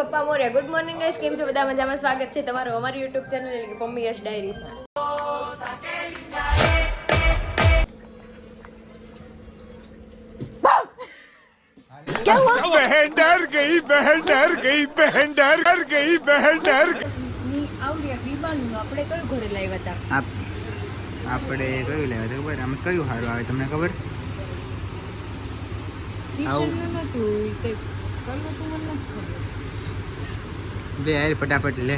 પપ્પા Morya good morning guys, કેમ છો બધા? મજામાં? સ્વાગત છે તમારું અમારી YouTube ચેનલ એટલે કે પમ્મી યશ ડાયરીઝમાં. क्या हुआ? बहन डर गई, बहन डर गई, बहन डर गई, बहन डर ની આવડિયા વિમાનનું આપણે કયું ઘરે લાવ્યા હતા? આપણે કયું લેવા ખબર? આમ કયું સારું આવે તમને ખબર? ટીશર્ટનું નતું તે કયું હતું મને નથી ખબર. લે યાર ફટાફટ લે.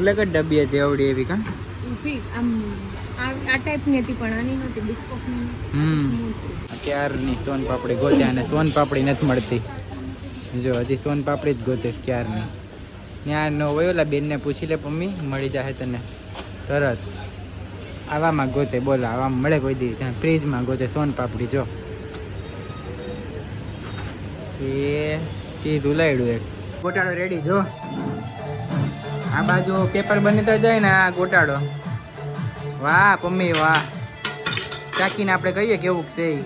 અલગ જ ડબ્બી હતી આવડી એવી કા ઊભી આમ આ ટાઈપની હતી પણ આની નહોતી, બિસ્કોફની. ક્યારની સોન પાપડી ગોત્યા અને સોન પાપડી નથી મળતી. જો હજી સોન પાપડી જ ગોતે ક્યારની. ત્યાં ન હોય ઓલા બેનને પૂછી લે મમ્મી મળી જશે તને તરત. આવામાં ગોતે બોલા આવામાં મળે કોઈ દી? ત્યાં ફ્રીજમાં ગોતે સોન પાપડી. જો એ ચીઝ ઉલાયડું એક ગોટાળો રેડી. જો આ બાજુ પેપર બનતા જાય ને આ ગોટાળો. વાહ મમ્મી વાહ. ચાકીને આપણે કહીએ કેવું છે ઈ.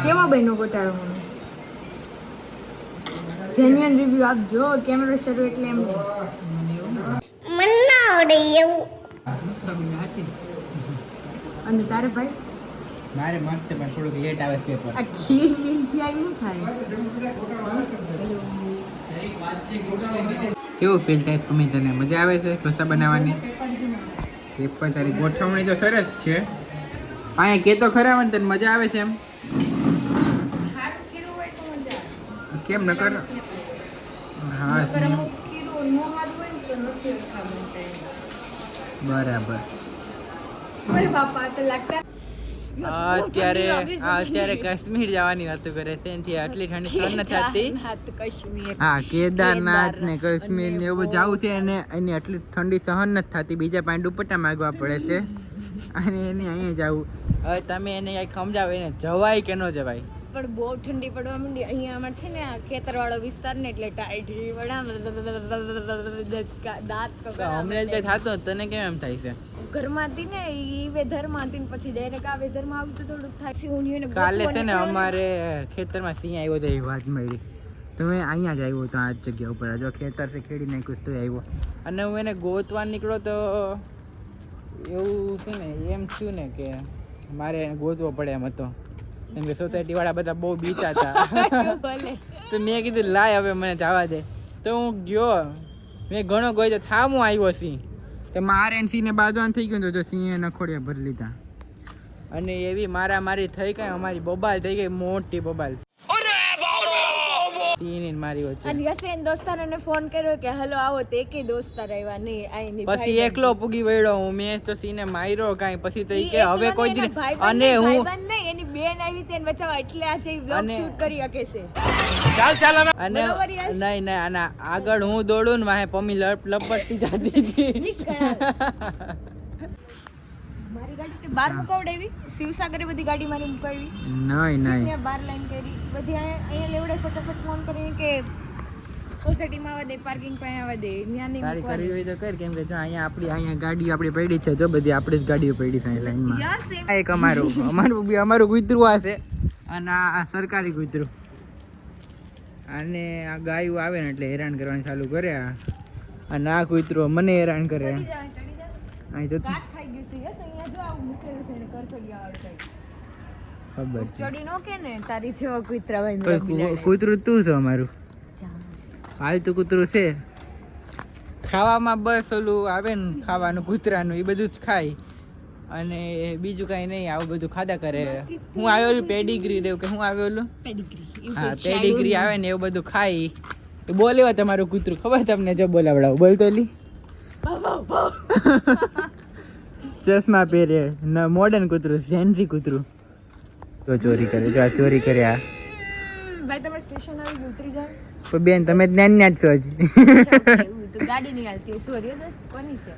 કેવો બન્યો ગોટાળો? મને જેન્યુઅન રિવ્યુ આપજો. કેમેરો શરૂ એટલે એમ અને તારે ભાઈ મારે મસ્ત પણ થોડુંક લેટ આવે છે પેપર. આ ખીર થી આવ્યું થાય. કેવું ફીલ થાય મમ્મી તને? મજા આવે છે ઢોસા બનાવવાની? પેપર તારી ગોઠવણી તો સરસ છે. અહીંયા કે તો ખરા મને તને મજા આવે છે એમ? કેમ ન કર? હા બરાબર. અત્યારે કાશ્મીર જવાની વાતો કરે છે. આટલી ઠંડી સહન નથી થતી. હા કેદારનાથ ને કાશ્મીર ને એવું જવું છે અને એની આટલી ઠંડી સહન નથી થતી. બીજા પાસે દુપટ્ટા માંગવા પડે છે અને એને અહીંયા જવું. હવે તમે એને કંઈક સમજાવો, એને જવાય કે ન જવાય? પણ બહુ ઠંડી પડવા માંડી અહીંયા. અમારે છે ને આ ખેતરવાળો વિસ્તાર ને એટલે ટાઈટ અમને કઈ થતું તને કેમ એમ થાય છે? ઘરમાંથી ને ઈ વેધરમાં હતી ને પછી ડાયરેક્ટ આ વેધરમાં આવ્યું તો થોડુંક થાય. કાલે છે ને અમારે ખેતરમાં સિંહ આવ્યો તો એ વાત મળી. તો મેં અહીંયા જ આવ્યો તો આ જગ્યા ઉપર. જો ખેતર છે ખેડી નાખ્યું તો આવ્યો અને હું એને ગોતવા નીકળો તો એવું છે ને એમ થયું ને કે મારે એને ગોતવો પડે એમ હતો. કેમ કે સોસાયટી વાળા બધા બહુ બીતા હતા. તો મેં કીધું લાય હવે મને જવા દે. તો હું ગયો, મેં ઘણો ગયો તો થામું આવ્યો સિંહ. તો મારે સિંહને બાજવાનું થઈ ગયું. તો સિંહે નખોડિયા ભરી લીધા અને એવી મારી થઈ ગઈ. અમારી બબાલ થઈ ગઈ, મોટી બબાલ. દોસ્તારોને ફોન કર્યો કે હલો આવો, તે કે દોસ્તાર આવ્યા નહીં. પછી એકલો પૂગી વળ્યો હું. મેં તો સિંહને માર્યો કાંઈ. પછી તો કે હવે કોઈ દી અને હું એની બેન આવી તેને બચાવવા એટલે આજે વ્લોગ શૂટ કરી શકે છે. અને નહીં આના આગળ હું દોડું ને વાહે પમ્મી લપટતી જતી હતી. મારી ગાડી તે બાર મુકાવડાવી, શિવસાગરે બધી ગાડી મારી મુકાવી. નહીં બાર લાઈન કરી બધી. અહીંયા લેવડે ફટાફટ ફોન કરીને કે સોસાયટીમાં આવવા દે, પાર્કિંગ પાસે આવવા દે. તારી કરવી હોય તો કર. કેમ કે જો અહીંયા ગાડી આપણી પડી છે. જો બધી આપણી જ ગાડીઓ પડી છે લાઈનમાં. એક અમારું કૂતરું આ છે અને આ સરકારી કૂતરું. અને આ ગાયું આવે ને એટલે હેરાન કરવાનું ચાલુ કરે. અને આ કૂતરો મને હેરાન કરે. અહીં તો ખબર ચડી નો કે ને તારી જેવા કૂતરા હોય. કૂતરું તું છે અમારું હાલતું કૂતરું છે. ખાવામાં બસ ઓલું આવે ને ખાવાનું કૂતરાનું એ બધું જ ખાય અને બીજું કાંઈ નહીં. આવું બધું ખાધા કરે. હું આવેલું પેડિગ્રી દેવું કે હું આવેલું હા પેડિગ્રી આવે ને એવું બધું ખાઈ. તો બોલેવા તમારું કૂતરું ખબર તમને? જો બોલાવડાવું બોલતો લી. ચશ્મા પહેરે મોડર્ન કૂતરું, જેન્સી કૂતરું. તો ચોરી કરે. જો આ ચોરી કરે. આ ભાઈ તમે સ્ટેશન આવી ઉતરી જાવ. પણ બેન તમે જ્ઞાન જ છો હજી. ગાડી નહીં હાલતી. સોરી દોસ્ત કોની છે?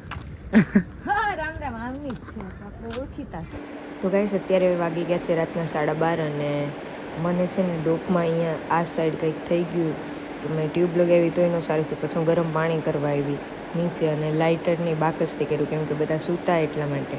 રામ રામ આમની છે, આપણે ઓળખીતા છે. તો ગાઈસ અત્યારે વાગી ગયા છે રાતના 12:30 અને મને છે ને ડોકમાં અહીંયા આ સાઈડ કંઈક થઈ ગયું. તો મેં ટ્યુબ લગાવી તો એનો સારું થયું. પછી હું ગરમ પાણી કરવા આવી નીચે અને લાઇટરની બાકસથી કર્યું કેમ કે બધા સૂતા એટલા માટે.